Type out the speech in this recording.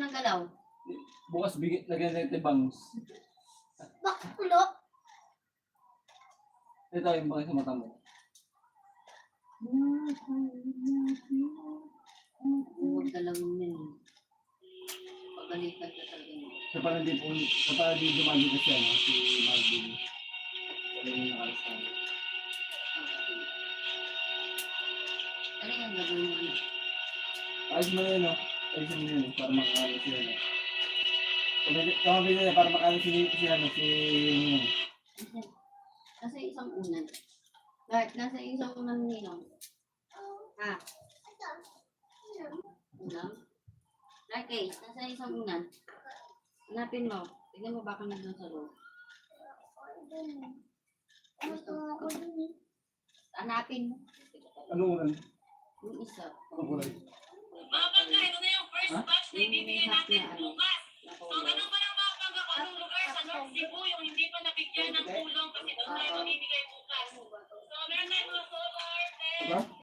ng galaw. Bukas bigit lagyan natin bangus. Bakit pulo? Ito yung bangus sa mata mo. Huwag dalawin yun. Pabalikan ka talaga yun. Sa parang di dumagi kasi ano, si Marvin. Wala yung nakalas tayo. Ano yung gagawin mo? Ayos mo yun, no? Ayos mo yun, para makakalo siya, no? Tama ba yun, para makakalo si Nasa isang unan. Bakit? Nasa isang unan ninong. Ha? Unan? Okay, nasa isang unan. Hanapin mo. Tignan mo baka nandun sa loob. Hanapin mo. ano ulan? Yung isa. Ano kulay? Mga bangka, ito na yung first batch na ibibigay natin bukas. So, ganun pa lang mga bangka kung anong lugar sa North Cebu, yung hindi pa nabigyan ng tulong kasi doon tayo mamimigay bukas. So, meron tayong mga solar, Aba?